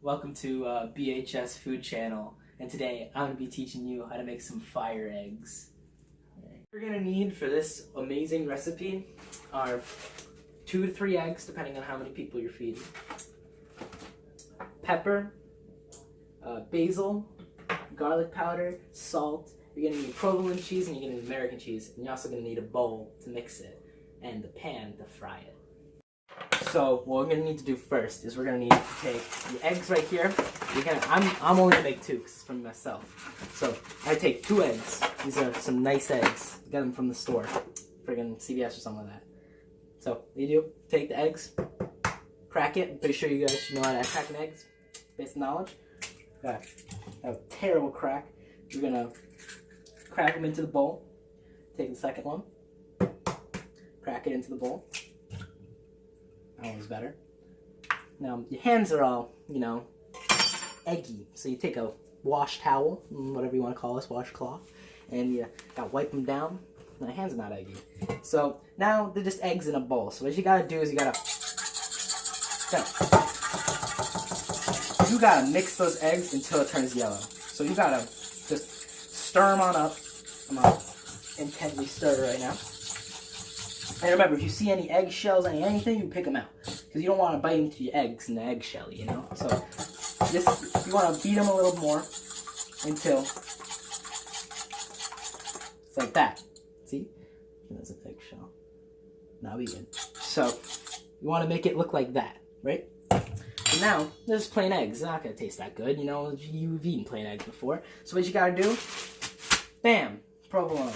Welcome to BHS Food Channel, and today I'm going to be teaching you how to make some fire eggs. What you're going to need for this amazing recipe are 2 to 3 eggs, depending on how many people you're feeding, pepper, basil, garlic powder, salt. You're going to need provolone cheese and you're going to need American cheese, and you're also going to need a bowl to mix it and the pan to fry it. So what we're gonna need to do first is we're gonna need to take the eggs right here. I'm only gonna make 2 because it's from myself. So I take 2 eggs. These are some nice eggs. Get them from the store, friggin' CVS or something like that. So what you do? Take the eggs, crack it. I'm pretty sure you guys should know how to crack eggs, basic knowledge. Got a terrible crack. We're gonna crack them into the bowl. Take the second one, crack it into the bowl. That one's better. Now, your hands are all, eggy. So you take a wash towel, whatever you want to call this, washcloth, and you gotta wipe them down. My hands are not eggy. So now they're just eggs in a bowl. So what you gotta do is you gotta mix those eggs until it turns yellow. So you gotta just stir them on up. I'm gonna intently stir right now. And remember, if you see any eggshells, anything, you pick them out. Because you don't want to bite into your eggs in the eggshell, So, you want to beat them a little more until it's like that. See? There's an eggshell. Now we good. So, you want to make it look like that, right? So now, there's plain eggs. It's not going to taste that good, You've eaten plain eggs before. So what you got to do, bam, provolone.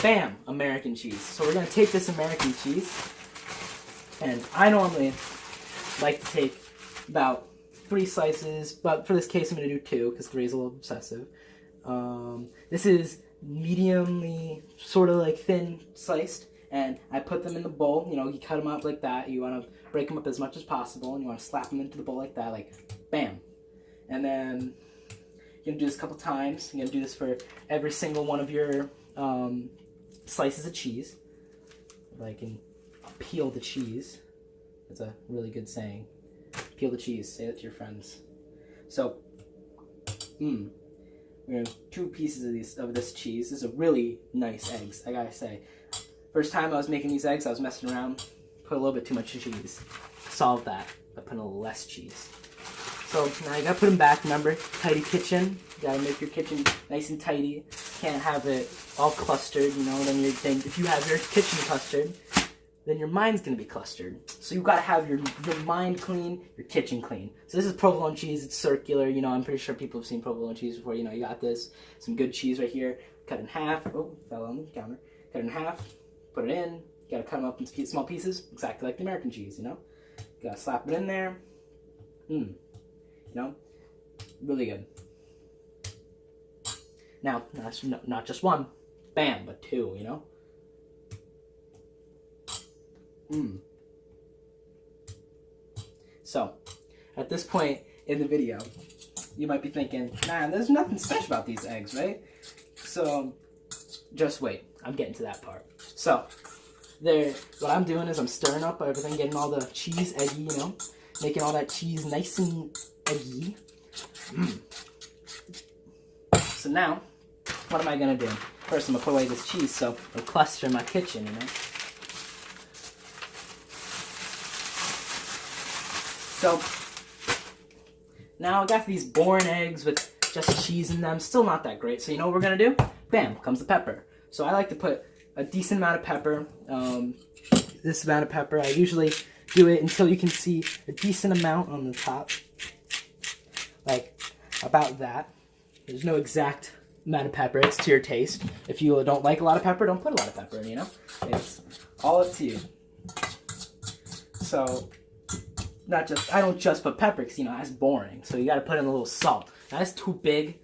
Bam! American cheese. So we're going to take this American cheese, and I normally like to take about 3 slices, but for this case I'm going to do 2, because 3 is a little excessive. This is mediumly, sort of like thin sliced, and I put them in the bowl. You cut them up like that. You want to break them up as much as possible, and you want to slap them into the bowl like that, like bam. And then you're going to do this a couple times. You're going to do this for every single one of your slices of cheese. I can peel the cheese. That's a really good saying. Peel the cheese. Say that to your friends. So, we're gonna have 2 pieces of this cheese. This is a really nice eggs, I gotta say. First time I was making these eggs, I was messing around. Put a little bit too much cheese. Solved that by putting a little less cheese. So now you gotta put them back. Remember, tidy kitchen. You gotta make your kitchen nice and tidy. Can't have it all clustered, Then if you have your kitchen clustered, then your mind's gonna be clustered. So you gotta have your mind clean, your kitchen clean. So this is provolone cheese. It's circular. I'm pretty sure people have seen provolone cheese before. You got this. Some good cheese right here. Cut in half. Oh, fell on the counter. Cut it in half. Put it in. You gotta cut them up into small pieces, exactly like the American cheese. Gotta slap it in there. Really good. Now, not just 1, bam, but 2, So, at this point in the video, you might be thinking, man, there's nothing special about these eggs, right? So, just wait. I'm getting to that part. So, what I'm doing is I'm stirring up everything, getting all the cheese eggy, making all that cheese nice and eggy. So now, what am I going to do? First, I'm going to put away this cheese so it'll cluster in my kitchen, So, now I got these boring eggs with just cheese in them. Still not that great. So you know what we're going to do? Bam, comes the pepper. So I like to put a decent amount of pepper. This amount of pepper. I usually do it until you can see a decent amount on the top. Like, about that. There's no exact amount of pepper. It's to your taste. If you don't like a lot of pepper, don't put a lot of pepper in, It's all up to you. So, I don't just put pepper because, that's boring. So you got to put in a little salt. Now, that's too big.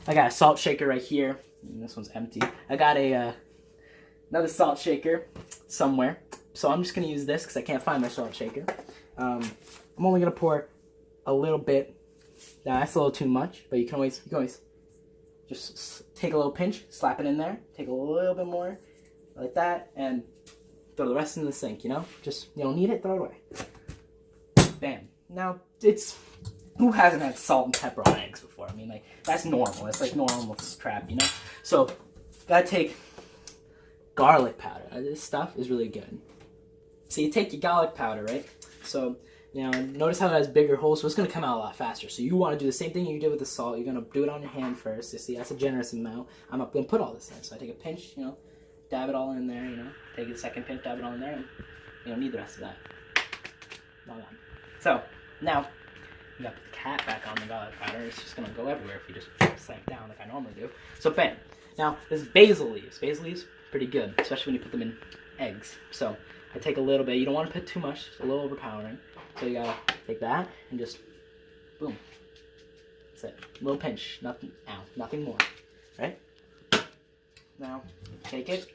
I got a salt shaker right here. And this one's empty. I got another salt shaker somewhere. So I'm just going to use this because I can't find my salt shaker. I'm only going to pour a little bit. Now, that's a little too much, but you can always just take a little pinch, slap it in there, take a little bit more, like that, and throw the rest in the sink, Just, you don't need it, throw it away. Bam. Now, it's who hasn't had salt and pepper on eggs before? I mean, like, that's normal. It's like normal crap, you know? So, gotta take garlic powder. This stuff is really good. So you take your garlic powder, right? So, you know, notice how it has bigger holes, so it's gonna come out a lot faster. So you wanna do the same thing you did with the salt. You're gonna do it on your hand first. You see, that's a generous amount. I'm gonna put all this in. So I take a pinch, you know, dab it all in there, you know. Take a second pinch, dab it all in there, and you don't need the rest of that. All gone. So, now, you got the cap back on the garlic powder. It's just gonna go everywhere if you just slam it down like I normally do. So bam. Now, this is basil leaves. Basil leaves, pretty good, especially when you put them in eggs. So I take a little bit. You don't want to put too much. It's a little overpowering. So you gotta take that and just boom. That's it. A little pinch. Nothing. Ow. Nothing more. Right? Now take it,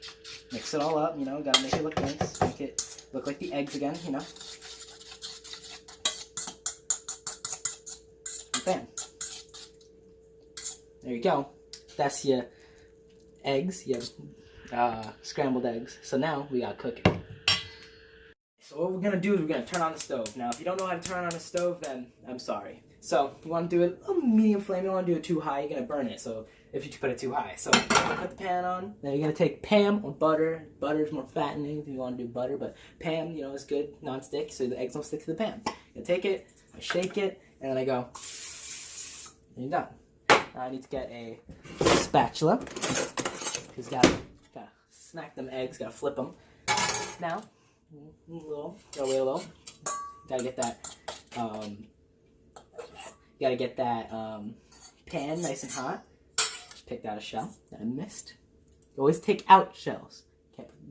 mix it all up. You know, gotta make it look nice. Make it look like the eggs again. You know. And bam. There you go. That's your eggs. Your scrambled eggs. So now we gotta cook it. So what we're gonna do is we're gonna turn on the stove. Now, if you don't know how to turn on a stove, then I'm sorry. So you want to do it a medium flame. You don't want to do it too high. You're gonna burn it. So if you put it too high, so put the pan on. Then you're gonna take Pam or butter. Butter is more fattening if you want to do butter, but Pam, you know, is good non-stick, so the eggs don't stick to the pan. You take it, I shake it, and then I go. And you're done. Now I need to get a spatula. Cause gotta smack them eggs. Gotta flip them. Now. Gotta wait a little. Gotta get that, pan nice and hot. Just picked out a shell that I missed. You always take out shells.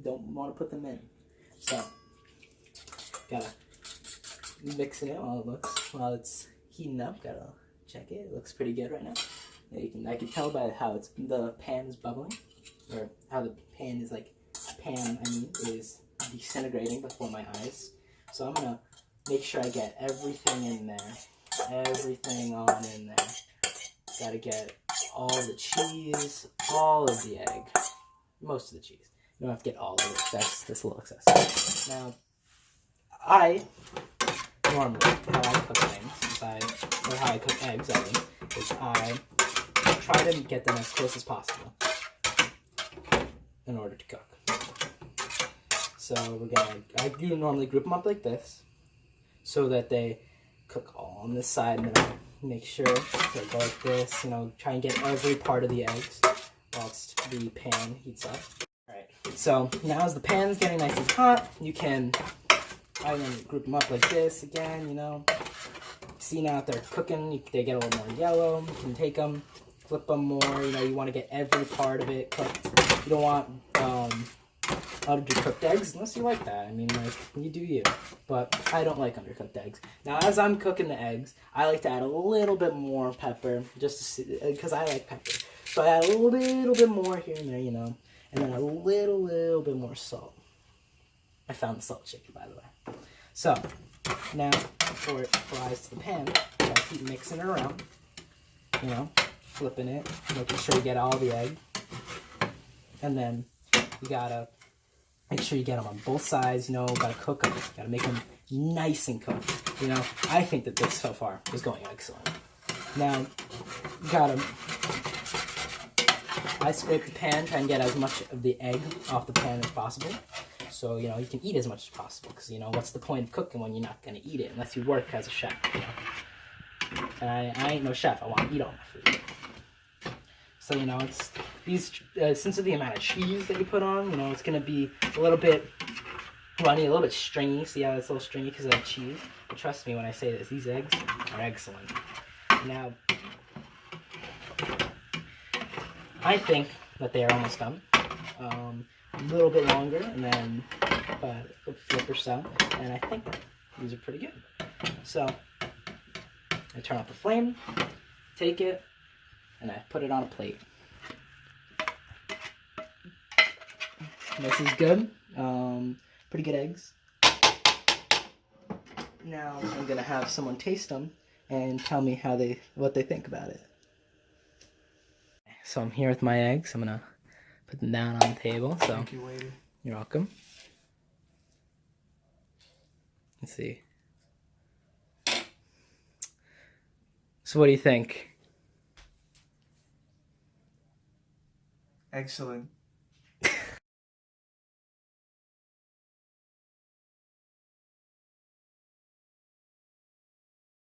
Don't want to put them in. So, gotta mix it while it's heating up. Gotta check it. It looks pretty good right now. I can tell by how the pan is bubbling, or how the pan is is disintegrating before my eyes. So I'm gonna make sure I get everything in there. Everything on in there. Gotta get all the cheese, all of the egg, most of the cheese. You don't have to get all of it. That's a little excessive. Now, normally, how I cook things, or how I cook eggs, is I try to get them as close as possible in order to cook. So I do normally group them up like this, so that they cook all on this side, and then I make sure to go like this, you know, try and get every part of the eggs whilst the pan heats up. Alright, so now as the pan's getting nice and hot, I can group them up like this again, you know. See now that they're cooking, they get a little more yellow. You can take them, flip them more, you know, you want to get every part of it cooked. You don't want undercooked eggs unless you like that. I mean, like, you do you. But I don't like undercooked eggs. Now, as I'm cooking the eggs, I like to add a little bit more pepper, just because I like pepper. So I add a little bit more here and there, you know, and then a little bit more salt. I found the salt shaker, by the way. So now, before it fries to the pan, I keep mixing it around, you know, flipping it, making sure you get all the egg, and then you gotta make sure you get them on both sides, you know, gotta cook them, gotta make them nice and cooked. You know, I think that this so far is going excellent. Now, I scrape the pan, try and get as much of the egg off the pan as possible. So, you know, you can eat as much as possible, because, you know, what's the point of cooking when you're not gonna eat it, unless you work as a chef, you know? And I ain't no chef, I wanna eat all my food. So, you know, it's these, since of the amount of cheese that you put on, you know, it's going to be a little bit runny, a little bit stringy. See how it's a little stringy because of that cheese? But trust me when I say this, these eggs are excellent. Now, I think that they are almost done. A little bit longer, and then a flip or so. And I think these are pretty good. So, I turn off the flame, take it, and I put it on a plate. This is good. Pretty good eggs. Now I'm gonna have someone taste them and tell me what they think about it. So I'm here with my eggs. I'm gonna put them down on the table. So thank you, waiter. You're welcome. Let's see. So what do you think? Excellent.